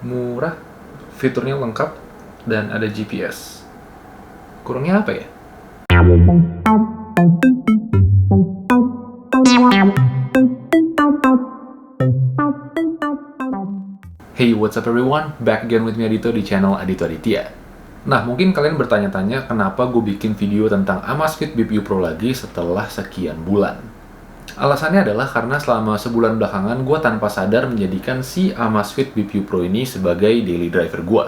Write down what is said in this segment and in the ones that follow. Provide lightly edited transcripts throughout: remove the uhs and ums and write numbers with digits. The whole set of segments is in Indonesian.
murah, fiturnya lengkap, dan ada GPS. Kurangnya apa ya? Hey, what's up everyone? Back again with me Adito di channel Adito Aditya. Nah, mungkin kalian bertanya-tanya kenapa gue bikin video tentang Amazfit BPU Pro lagi setelah sekian bulan. Alasannya adalah karena selama sebulan belakangan gue tanpa sadar menjadikan si Amazfit BPU Pro ini sebagai daily driver gue.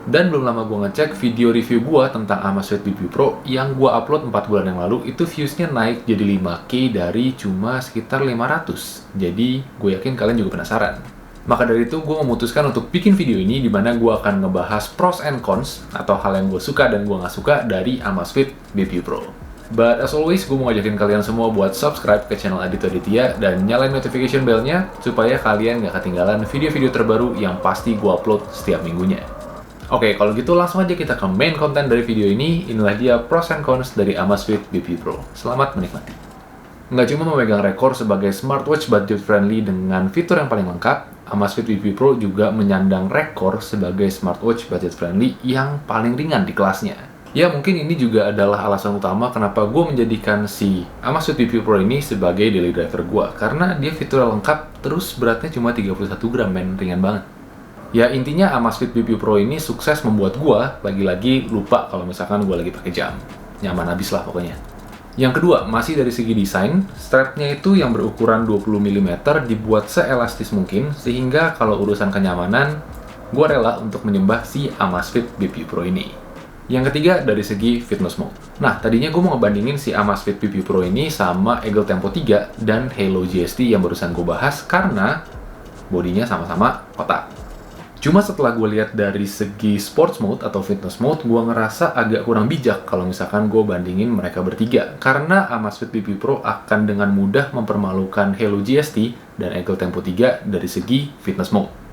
Dan belum lama gue ngecek video review gue tentang Amazfit BPU Pro yang gue upload 4 bulan yang lalu, itu viewsnya naik jadi 5K dari cuma sekitar 500. Jadi gue yakin kalian juga penasaran. Maka dari itu gue memutuskan untuk bikin video ini di mana gue akan ngebahas pros and cons atau hal yang gue suka dan gue nggak suka dari Amazfit BPU Pro. But as always, gue mau ngajakin kalian semua buat subscribe ke channel Adito Aditya dan nyalain notification bell-nya supaya kalian nggak ketinggalan video-video terbaru yang pasti gue upload setiap minggunya. Oke, kalau gitu langsung aja kita ke main konten dari video ini. Inilah dia pros and cons dari Amazfit BPU Pro. Selamat menikmati. Nggak cuma memegang rekor sebagai smartwatch budget friendly dengan fitur yang paling lengkap, Amazfit BPU Pro juga menyandang rekor sebagai smartwatch budget friendly yang paling ringan di kelasnya. Ya, mungkin ini juga adalah alasan utama kenapa gue menjadikan si Amazfit BPU Pro ini sebagai daily driver gue. Karena dia fiturnya lengkap, terus beratnya cuma 31 gram, men. Ringan banget. Ya, intinya Amazfit BPU Pro ini sukses membuat gue lagi-lagi lupa kalau misalkan gue lagi pakai jam. Nyaman abis lah pokoknya. Yang kedua, masih dari segi desain, strapnya itu yang berukuran 20 mm dibuat seelastis mungkin, sehingga kalau urusan kenyamanan, gue rela untuk menyembah si Amazfit BPU Pro ini. Yang ketiga, dari segi fitness mode. Nah, tadinya gue mau ngebandingin si Amazfit BPU Pro ini sama Eagle Tempo 3 dan Halo GST yang barusan gue bahas, karena bodinya sama-sama kotak. Cuma setelah gue lihat dari segi sports mode atau fitness mode, gue ngerasa agak kurang bijak kalau misalkan gue bandingin mereka bertiga. Karena Amazfit BPU Pro akan dengan mudah mempermalukan Halo GST dan Eagle Tempo 3 dari segi fitness mode.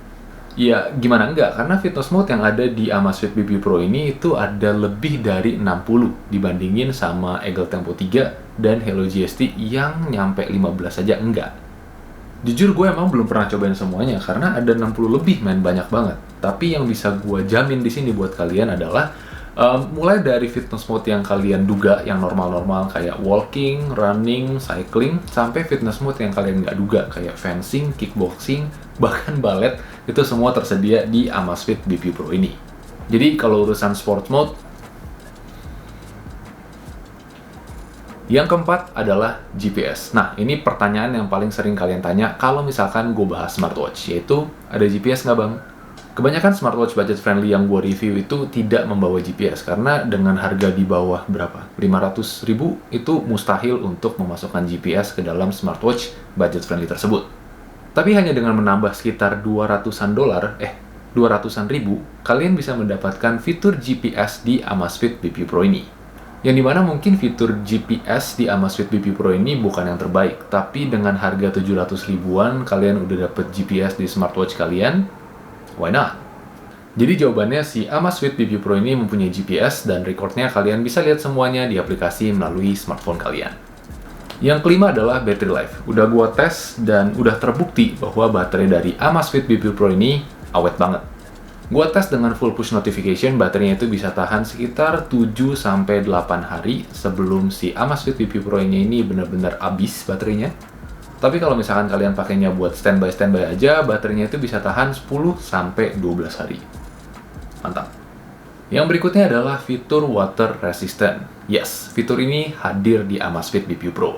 Ya, gimana enggak? Karena fitness mode yang ada di Amazfit BPU Pro ini itu ada lebih dari 60 dibandingin sama Eagle Tempo 3 dan Halo GST yang nyampe 15 saja enggak. Jujur gue emang belum pernah cobain semuanya karena ada 60 lebih, main banyak banget. Tapi yang bisa gue jamin di sini buat kalian adalah mulai dari fitness mode yang kalian duga, yang normal-normal kayak walking, running, cycling, sampai fitness mode yang kalian nggak duga kayak fencing, kickboxing, bahkan ballet, itu semua tersedia di Amazfit BPU Pro ini. Jadi kalau urusan sports mode, yang keempat adalah GPS. Nah, ini pertanyaan yang paling sering kalian tanya kalau misalkan gue bahas smartwatch, yaitu ada GPS nggak, Bang? Kebanyakan smartwatch budget friendly yang gue review itu tidak membawa GPS, karena dengan harga di bawah berapa? 500.000 itu mustahil untuk memasukkan GPS ke dalam smartwatch budget friendly tersebut. Tapi hanya dengan menambah sekitar 200-an ribu, kalian bisa mendapatkan fitur GPS di Amazfit BPU Pro ini. Yang dimana mungkin fitur GPS di Amazfit BPU Pro ini bukan yang terbaik, tapi dengan harga 700 ribuan kalian udah dapet GPS di smartwatch kalian, why not? Jadi jawabannya si Amazfit BPU Pro ini mempunyai GPS dan recordnya kalian bisa lihat semuanya di aplikasi melalui smartphone kalian. Yang kelima adalah battery life. Udah gua tes dan udah terbukti bahwa baterai dari Amazfit BPU Pro ini awet banget. Gua tes dengan full push notification, baterainya itu bisa tahan sekitar 7-8 hari sebelum si Amazfit BPU Pro ini benar-benar habis baterainya. Tapi kalau misalkan kalian pakainya buat standby aja, baterainya itu bisa tahan 10-12 hari. Mantap. Yang berikutnya adalah fitur water resistant. Yes, fitur ini hadir di Amazfit BPU Pro.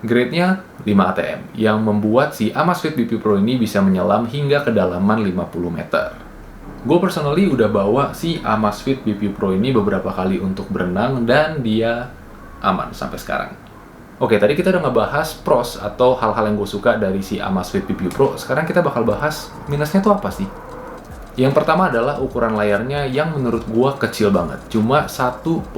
Grade-nya 5 ATM, yang membuat si Amazfit BPU Pro ini bisa menyelam hingga kedalaman 50 meter. Gue personally udah bawa si Amazfit BPU Pro ini beberapa kali untuk berenang dan dia aman sampai sekarang. Oke, tadi kita udah ngebahas pros atau hal-hal yang gue suka dari si Amazfit BPU Pro. Sekarang kita bakal bahas minusnya tuh apa sih? Yang pertama adalah ukuran layarnya yang menurut gue kecil banget, cuma 1.43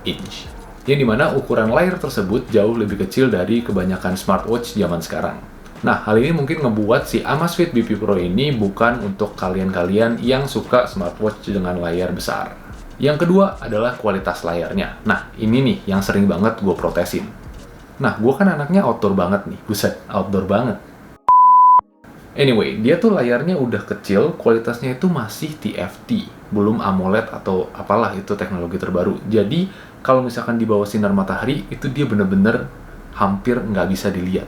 inch. Yang dimana ukuran layar tersebut jauh lebih kecil dari kebanyakan smartwatch zaman sekarang. Nah, hal ini mungkin ngebuat si Amazfit BPU Pro ini bukan untuk kalian-kalian yang suka smartwatch dengan layar besar. Yang kedua adalah kualitas layarnya. Nah, ini nih yang sering banget gue protesin. Nah, gue kan anaknya outdoor banget nih. Buset, outdoor banget. Anyway, dia tuh layarnya udah kecil, kualitasnya itu masih TFT, belum AMOLED atau apalah itu teknologi terbaru. Jadi, kalau misalkan di bawah sinar matahari, itu dia bener-bener hampir nggak bisa dilihat.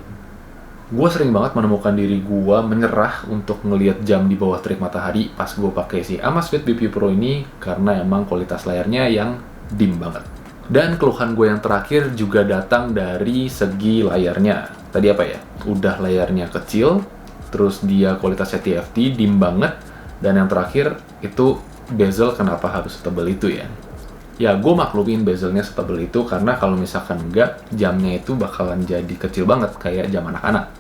Gue sering banget menemukan diri gue menyerah untuk ngelihat jam di bawah terik matahari pas gue pakai si Amazfit BP Pro ini, karena emang kualitas layarnya yang dim banget. Dan keluhan gue yang terakhir juga datang dari segi layarnya. Tadi apa ya? Udah layarnya kecil, terus dia kualitasnya TFT, dim banget, dan yang terakhir itu bezel kenapa harus setebal itu ya. Ya, gue maklumin bezelnya setebal itu karena kalau misalkan enggak, jamnya itu bakalan jadi kecil banget kayak jam anak-anak.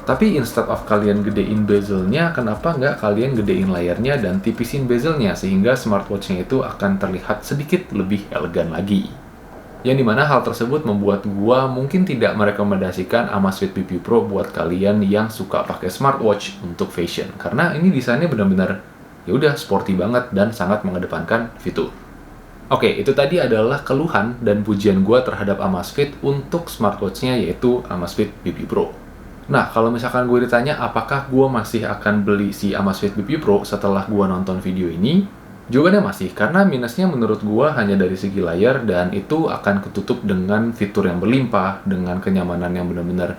Tapi instead of kalian gedein bezelnya, kenapa nggak kalian gedein layarnya dan tipisin bezelnya sehingga smartwatch-nya itu akan terlihat sedikit lebih elegan lagi. Yang dimana hal tersebut membuat gua mungkin tidak merekomendasikan Amazfit BP Pro buat kalian yang suka pakai smartwatch untuk fashion, karena ini desainnya benar-benar ya udah sporty banget dan sangat mengedepankan fitur. Oke, itu tadi adalah keluhan dan pujian gua terhadap Amazfit untuk smartwatch-nya, yaitu Amazfit BP Pro. Nah, kalau misalkan gue ditanya apakah gue masih akan beli si Amazfit BP Pro setelah gue nonton video ini, jawabannya masih, karena minusnya menurut gue hanya dari segi layar, dan itu akan ketutup dengan fitur yang berlimpah, dengan kenyamanan yang benar-benar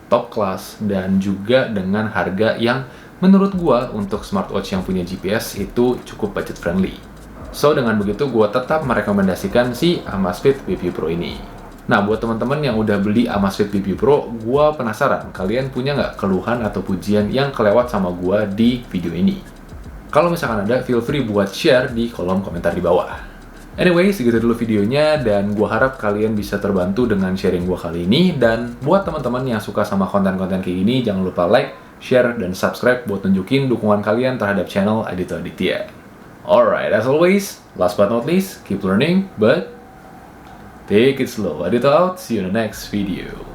top class, dan juga dengan harga yang menurut gue untuk smartwatch yang punya GPS itu cukup budget friendly. So, dengan begitu gue tetap merekomendasikan si Amazfit BP Pro ini. Nah, buat teman-teman yang udah beli Amazfit BP Pro, gue penasaran, kalian punya nggak keluhan atau pujian yang kelewat sama gue di video ini? Kalau misalkan ada, feel free buat share di kolom komentar di bawah. Anyway, segitu dulu videonya, dan gue harap kalian bisa terbantu dengan sharing gue kali ini. Dan buat teman-teman yang suka sama konten-konten kayak gini, jangan lupa like, share, dan subscribe buat tunjukin dukungan kalian terhadap channel Adito Aditya. Alright, as always, last but not least, keep learning, but take it slow. Adito out, see you in the next video.